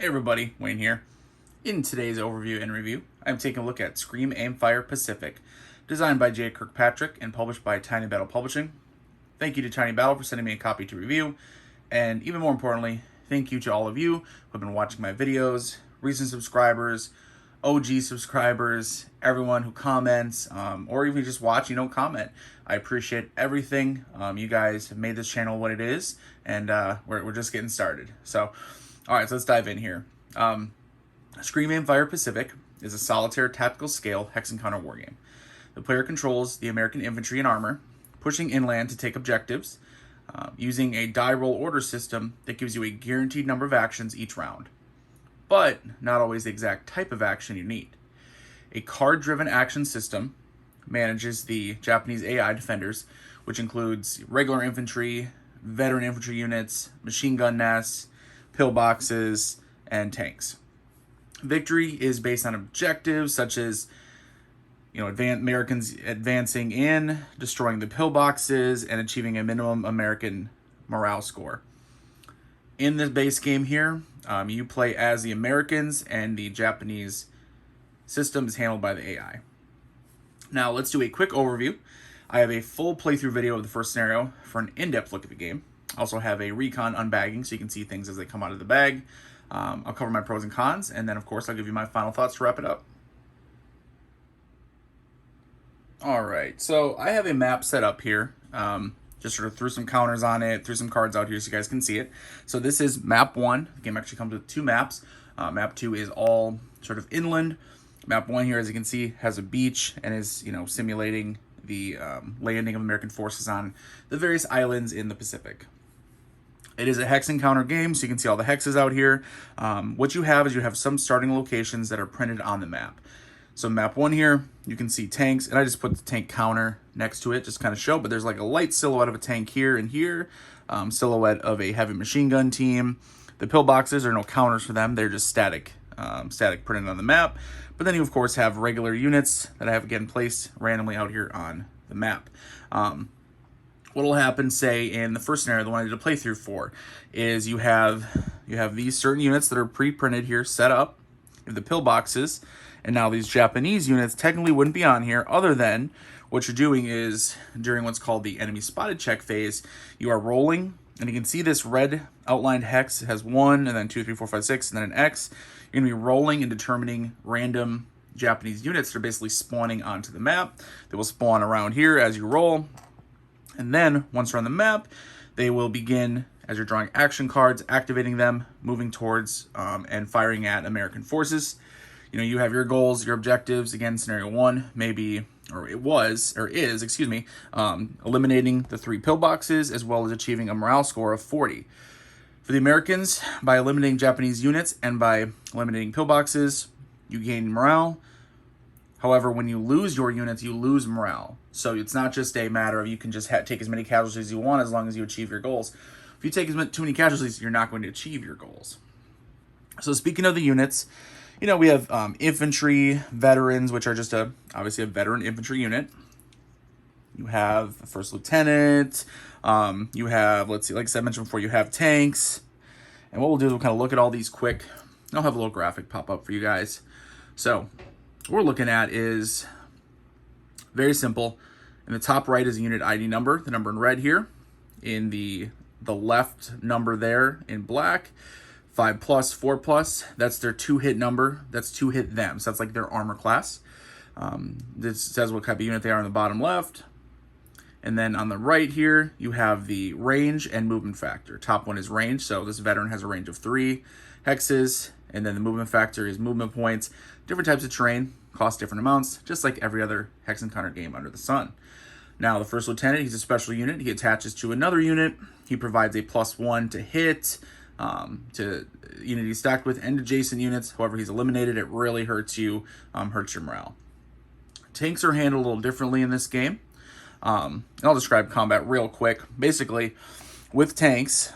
everybody, Wayne here. In today's overview and review, I'm taking a look at Scream Aim Fire Pacific, designed by Jay Kirkpatrick and published by Tiny Battle Publishing. Thank you to Tiny Battle for sending me a copy to review, and even more importantly, thank you to all of you who have been watching my videos, recent subscribers, OG subscribers, everyone who comments, or even just watch, comment. I appreciate everything. You guys have made this channel what it is, and we're just getting started. So, all right, so let's dive in here. Scream Aim Fire Pacific is a solitaire tactical scale hex encounter wargame. The player controls the American infantry and armor, pushing inland to take objectives, using a die roll order system that gives you a guaranteed number of actions each round, but not always the exact type of action you need. A card-driven action system manages the Japanese AI defenders, which includes regular infantry, veteran infantry units, machine gun nests, pillboxes, and tanks. Victory is based on objectives such as Americans advancing in, destroying the pillboxes, and achieving a minimum American morale score. In the base game here, you play as the Americans, and the Japanese system is handled by the AI. Now, let's do a quick overview. I have a full playthrough video of the first scenario for an in-depth look at the game. I also have a recon unbagging so you can see things as they come out of the bag. I'll cover my pros and cons, and then, of course, I'll give you my final thoughts to wrap it up. All right, so I have a map set up here. Just sort of threw some counters on it, threw some cards out here so you guys can see it. So this is map 1. The game actually comes with 2 maps. Map 2 is all sort of inland. Map 1 here, as you can see, has a beach and is, simulating the landing of American forces on the various islands in the Pacific. It is a hex encounter game, so you can see all the hexes out here. What you have is you have some starting locations that are printed on the map. So map 1 here, you can see tanks, and I just put the tank counter next to it, just kind of show, but there's like a light silhouette of a tank here and here, silhouette of a heavy machine gun team. The pillboxes are no counters for them, they're just static printed on the map. But then you, of course, have regular units that I have, again, placed randomly out here on the map. What will happen, say, in the first scenario, the one I did a playthrough for, is you have these certain units that are pre-printed here, set up, you have the pillboxes, and now these Japanese units technically wouldn't be on here, other than what you're doing is, during what's called the enemy spotted check phase, you are rolling, and you can see this red outlined hex has 1, and then 2, 3, 4, 5, 6, and then an X. You're going to be rolling and determining random Japanese units that are basically spawning onto the map. They will spawn around here as you roll. And then, once they're on the map, they will begin, as you're drawing action cards, activating them, moving towards and firing at American forces. You have your goals, your objectives. Again, scenario 1, maybe, or is, eliminating the 3 pillboxes, as well as achieving a morale score of 40. For the Americans, by eliminating Japanese units and by eliminating pillboxes, you gain morale. However, when you lose your units, you lose morale. So it's not just a matter of you can just take as many casualties as you want as long as you achieve your goals. If you take too many casualties, you're not going to achieve your goals. So speaking of the units, we have infantry, veterans, which are just obviously a veteran infantry unit. You have a first lieutenant. You have, let's see, like I mentioned before, you have tanks. And what we'll do is we'll kind of look at all these quick. I'll have a little graphic pop up for you guys. So what we're looking at is very simple. In the top right is a unit ID number, the number in red here. In the left number there in black, 5+, 4+, that's their 2-hit number. That's 2-hit them. So that's like their armor class. This says what type of unit they are on the bottom left. And then on the right here, you have the range and movement factor. Top one is range, so this veteran has a range of 3 hexes. And then the movement factor is movement points. Different types of terrain cost different amounts, just like every other hex encounter game under the sun. Now, the first lieutenant, he's a special unit. He attaches to another unit. He provides a +1 to hit, to unit he's stacked with, and adjacent units. However, he's eliminated. It really hurts you, hurts your morale. Tanks are handled a little differently in this game. And I'll describe combat real quick. Basically, with tanks,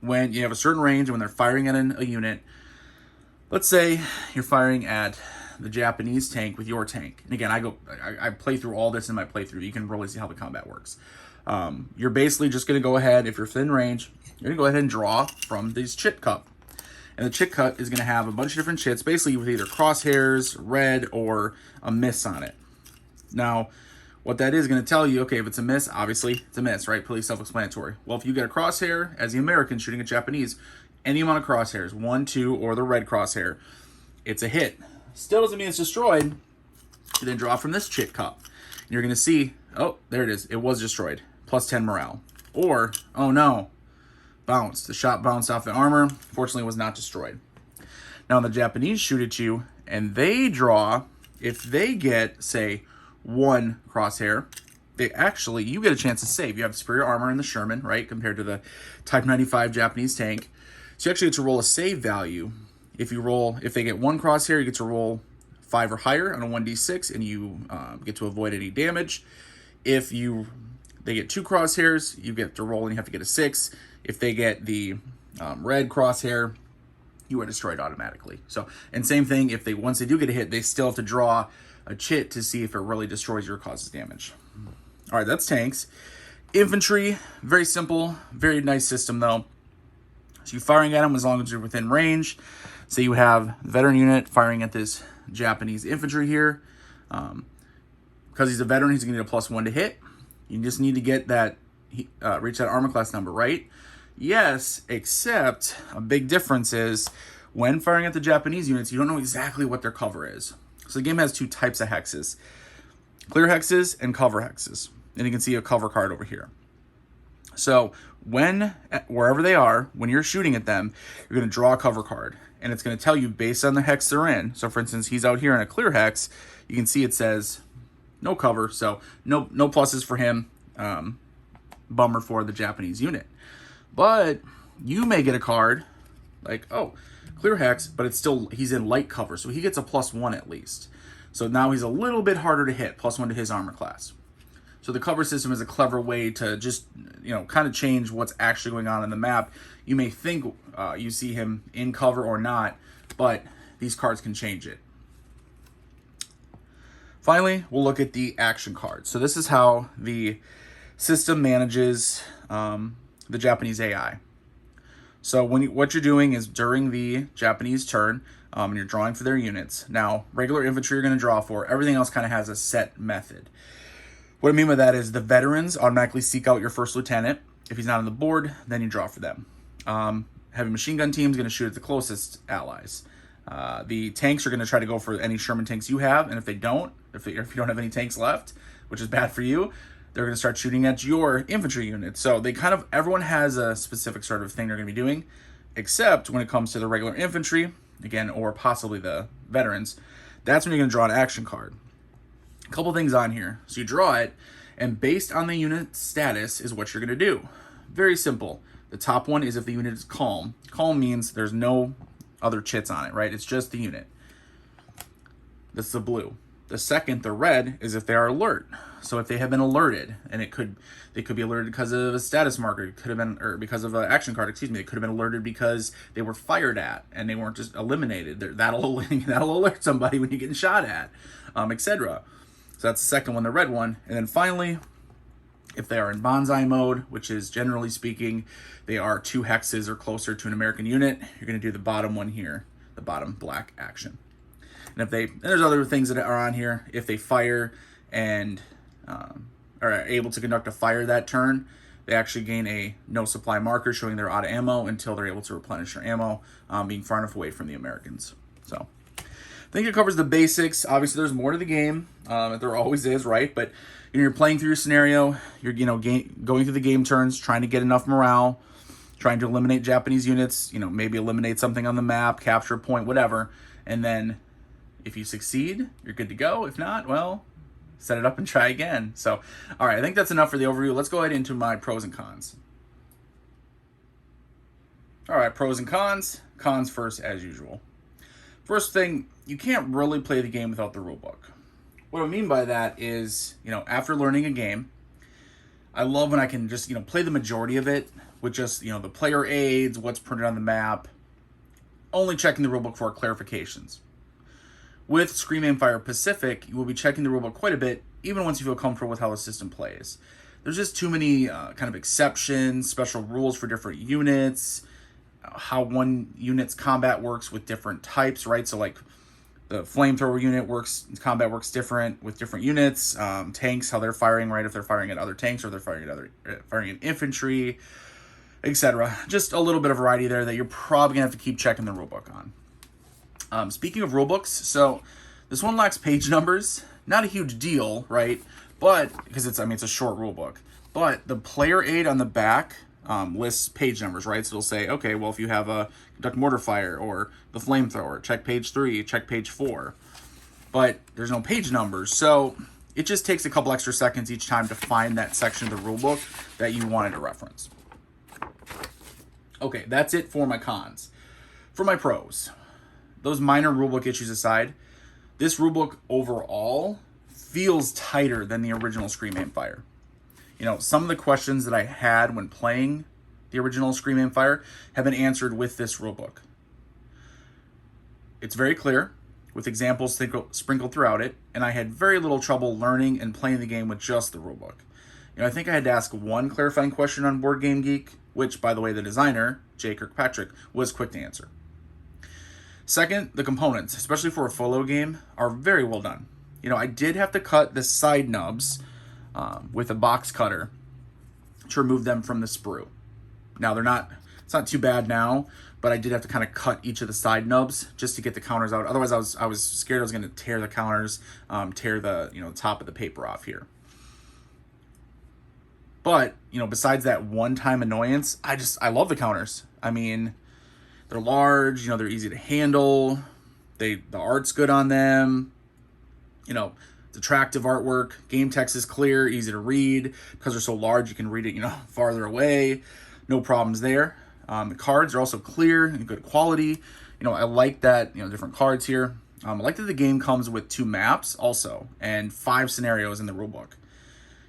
when you have a certain range and when they're firing at a unit, let's say you're firing at the Japanese tank with your tank. And again, I play through all this in my playthrough. You can really see how the combat works. You're basically just going to go ahead, if you're within range, you're going to go ahead and draw from this chit cup. And the chit cut is going to have a bunch of different chits, basically with either crosshairs, red, or a miss on it. Now, what that is going to tell you, okay, if it's a miss, obviously it's a miss, right? Pretty self-explanatory. Well, if you get a crosshair, as the American shooting at Japanese, any amount of crosshairs, 1, 2, or the red crosshair, it's a hit. Still doesn't mean it's destroyed. You then draw from this chit cup. And you're going to see, oh, there it is. It was destroyed. Plus 10 morale. Or, oh no, bounced. The shot bounced off the armor. Fortunately, it was not destroyed. Now, the Japanese shoot at you, and they draw, if they get, say, 1 crosshair, you get a chance to save. You have superior armor in the Sherman, right, compared to the Type 95 Japanese tank. So you actually get to roll a save value. If they get 1 crosshair, you get to roll 5 or higher on a 1d6, and you get to avoid any damage. If they get 2 crosshairs, you get to roll and you have to get a 6. If they get the red crosshair, you are destroyed automatically. So, and same thing, once they do get a hit, they still have to draw a chit to see if it really destroys you or causes damage. All right, that's tanks. Infantry, very simple, very nice system though. So you're firing at them as long as you're within range. So you have the veteran unit firing at this Japanese infantry here. Because he's a veteran, he's going to get a +1 to hit. You just need to get that, reach that armor class number, right? Yes, except a big difference is when firing at the Japanese units, you don't know exactly what their cover is. So the game has 2 types of hexes. Clear hexes and cover hexes. And you can see a cover card over here. So wherever they are, when you're shooting at them, you're going to draw a cover card. And it's going to tell you based on the hex they're in. So for instance, he's out here in a clear hex. You can see it says no cover. So no pluses for him. Bummer for the Japanese unit. But you may get a card like, oh, clear hex, but he's in light cover. So he gets a +1 at least. So now he's a little bit harder to hit, +1 to his armor class. So the cover system is a clever way to just, kind of change what's actually going on in the map. You may think you see him in cover or not, but these cards can change it. Finally, we'll look at the action cards. So this is how the system manages the Japanese AI. So what you're doing is during the Japanese turn, and you're drawing for their units. Now, regular infantry you're going to draw for. Everything else kind of has a set method. What I mean by that is the veterans automatically seek out your first lieutenant. If he's not on the board, then you draw for them. Heavy machine gun team is going to shoot at the closest allies. The tanks are going to try to go for any Sherman tanks you have, and if you don't have any tanks left, which is bad for you, they're going to start shooting at your infantry units. So everyone has a specific sort of thing they're going to be doing, except when it comes to the regular infantry, again, or possibly the veterans, that's when you're going to draw an action card. A couple things on here. So you draw it, and based on the unit status is what you're going to do. Very simple. The top one is if the unit is calm. Calm means there's no other chits on it, right? It's just the unit. That's the blue. The second, the red, is if they are alert. So if they have been alerted, and they could be alerted because of a status marker, it could have been, or because of an action card, excuse me, it could have been alerted because they were fired at and they weren't just eliminated. That'll alert somebody when you're getting shot at, etc. So that's the second one, the red one. And then finally, if they are in bonsai mode, which is generally speaking, they are 2 hexes or closer to an American unit, you're going to do the bottom one here, the bottom black action. And there's other things that are on here. If they fire and are able to conduct a fire that turn, they actually gain a no supply marker showing they're out of ammo until they're able to replenish their ammo, being far enough away from the Americans. So I think it covers the basics. Obviously, there's more to the game. There always is, right? But you're playing through your scenario. You're going through the game turns, trying to get enough morale, trying to eliminate Japanese units. Maybe eliminate something on the map, capture a point, whatever. And then if you succeed, you're good to go. If not, well, set it up and try again. So, all right, I think that's enough for the overview. Let's go ahead into my pros and cons. All right, pros and cons. Cons first, as usual. First thing, you can't really play the game without the rulebook. What I mean by that is, after learning a game, I love when I can just, play the majority of it with just, the player aids, what's printed on the map, only checking the rulebook for clarifications. With Scream Aim Fire Pacific, you will be checking the rulebook quite a bit, even once you feel comfortable with how the system plays. There's just too many kind of exceptions, special rules for different units. how one unit's combat works with different types, right? So like the flamethrower unit combat works different with different units. Tanks, how they're firing, right? If they're firing at other tanks or they're firing at infantry, etc. Just a little bit of variety there that you're probably gonna have to keep checking the rulebook on. Speaking of rulebooks, so this one lacks page numbers. Not a huge deal, right? But because it's a short rulebook. But the player aid on the back lists page numbers, right? So it'll say, okay, well, if you have a conduct mortar fire or the flamethrower, check page 3, check page 4. But there's no page numbers, so it just takes a couple extra seconds each time to find that section of the rulebook that you wanted to reference. Okay, that's it for my cons. For my pros, those minor rulebook issues aside, this rulebook overall feels tighter than the original Scream Aim Fire. Some of the questions that I had when playing the original Scream Aim Fire have been answered with this rulebook. It's very clear, with examples sprinkled throughout it, and I had very little trouble learning and playing the game with just the rulebook. I think I had to ask one clarifying question on Board Game Geek, which, by the way, the designer, Jay Kirkpatrick, was quick to answer. Second, the components, especially for a folio game, are very well done. I did have to cut the side nubs with a box cutter to remove them from the sprue. Now it's not too bad now, but I did have to kind of cut each of the side nubs just to get the counters out. Otherwise, I was scared I was going to tear the counters, tear the top of the paper off here. But besides that one-time annoyance, I love the counters. They're large. They're easy to handle. The art's good on them. It's attractive artwork. Game text is clear, easy to read. Because they're so large, you can read it, farther away. No problems there. The cards are also clear and good quality. I like that, different cards here. I like that the game comes with 2 maps also and 5 scenarios in the rulebook.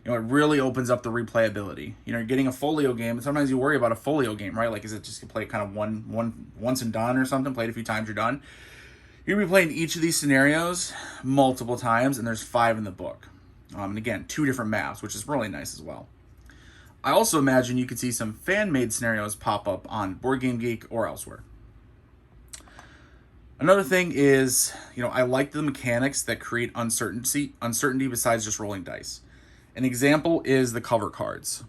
It really opens up the replayability. You're getting a folio game, and sometimes you worry about a folio game, right? Like, is it just to play it kind of once and done or something? Play it a few times, you're done. You're going to be playing each of these scenarios multiple times, and there's 5 in the book. And again, 2 different maps, which is really nice as well. I also imagine you could see some fan-made scenarios pop up on Board Game Geek or elsewhere. Another thing is, I like the mechanics that create uncertainty besides just rolling dice. An example is the cover cards.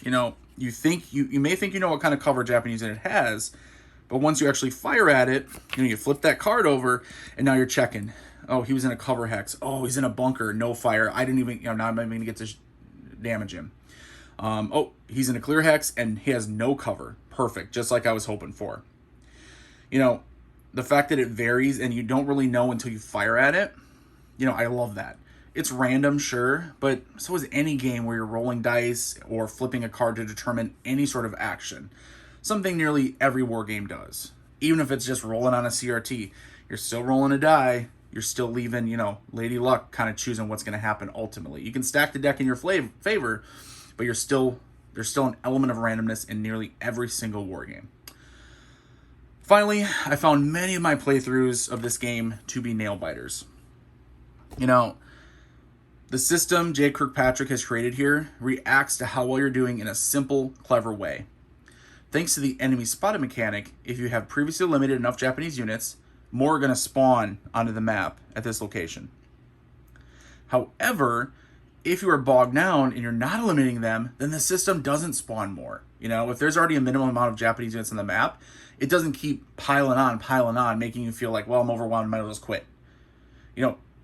You may think you know what kind of cover Japanese unit has, but once you actually fire at it, you flip that card over, and now you're checking. Oh, he was in a cover hex. Oh, he's in a bunker. No fire. I didn't even. Now I'm not even gonna get to damage him. Oh, he's in a clear hex, and he has no cover. Perfect, just like I was hoping for. The fact that it varies and you don't really know until you fire at it. I love that. It's random, sure, but so is any game where you're rolling dice or flipping a card to determine any sort of action. Something nearly every war game does. Even if it's just rolling on a CRT, you're still rolling a die. You're still leaving, Lady Luck kind of choosing what's going to happen ultimately. You can stack the deck in your favor, but there's still an element of randomness in nearly every single war game. Finally, I found many of my playthroughs of this game to be nail biters. The system Jay Kirkpatrick has created here reacts to how well you're doing in a simple, clever way. Thanks to the enemy spotted mechanic, if you have previously eliminated enough Japanese units, more are going to spawn onto the map at this location. However, if you are bogged down and you're not eliminating them, then the system doesn't spawn more. If there's already a minimum amount of Japanese units on the map, it doesn't keep piling on, making you feel like, well, I'm overwhelmed, I might as well just quit.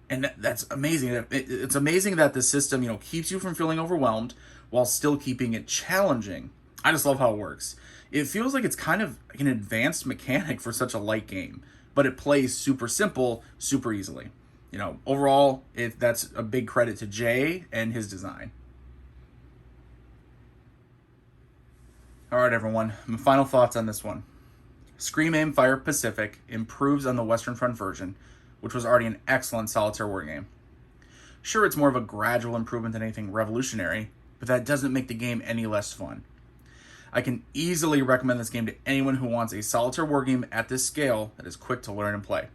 And that's amazing. It's amazing that the system, keeps you from feeling overwhelmed while still keeping it challenging. I just love how it works. It feels like it's kind of an advanced mechanic for such a light game, but it plays super simple, super easily. Overall, that's a big credit to Jay and his design. All right, everyone. My final thoughts on this one. Scream Aim Fire Pacific improves on the Western Front version, which was already an excellent solitaire war game. Sure, it's more of a gradual improvement than anything revolutionary, but that doesn't make the game any less fun. I can easily recommend this game to anyone who wants a solitaire war game at this scale that is quick to learn and play.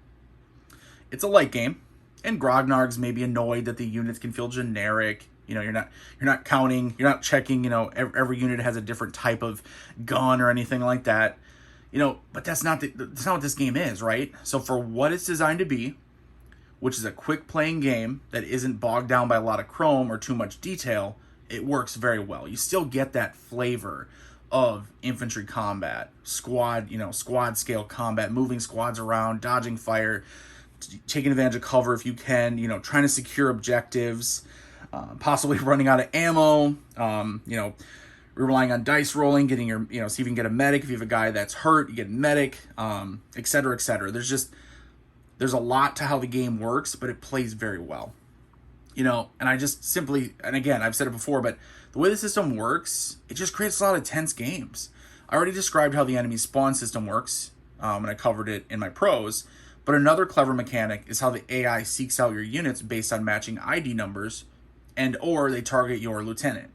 It's a light game, and grognards may be annoyed that the units can feel generic. You're not counting, you're not checking, every unit has a different type of gun or anything like that. But that's not what this game is, right? So for what it's designed to be, which is a quick playing game that isn't bogged down by a lot of chrome or too much detail, it works very well. You still get that flavor of infantry combat, squad scale combat, moving squads around, dodging fire, taking advantage of cover if you can, trying to secure objectives, possibly running out of ammo, relying on dice rolling, getting your, see if you can get a medic. If you have a guy that's hurt, you get a medic, et cetera, et cetera. There's a lot to how the game works, but it plays very well. And I just simply, and again, I've said it before, but the way the system works, it just creates a lot of tense games. I already described how the enemy spawn system works, and I covered it in my pros, but another clever mechanic is how the AI seeks out your units based on matching ID numbers, and or they target your lieutenant.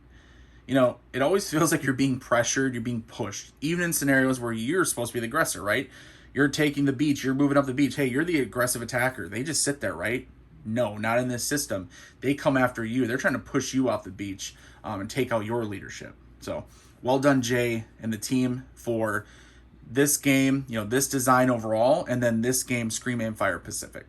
It always feels like you're being pressured, you're being pushed, even in scenarios where you're supposed to be the aggressor, right? You're taking the beach, you're moving up the beach. Hey, you're the aggressive attacker. They just sit there, right? No, not in this system. They come after you. They're trying to push you off the beach and take out your leadership. So, well done, Jay and the team, for this game, this design overall, and then this game, Scream Aim Fire Pacific.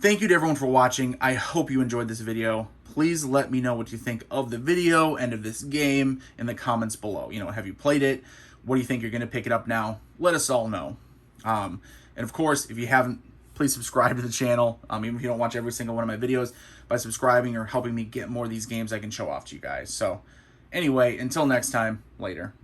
Thank you to everyone for watching. I hope you enjoyed this video. Please let me know what you think of the video and of this game in the comments below. Have you played it? What do you think you're going to pick it up now? Let us all know. And of course, if you haven't, please subscribe to the channel. Even if you don't watch every single one of my videos, by subscribing or helping me get more of these games I can show off to you guys. So anyway, until next time, later.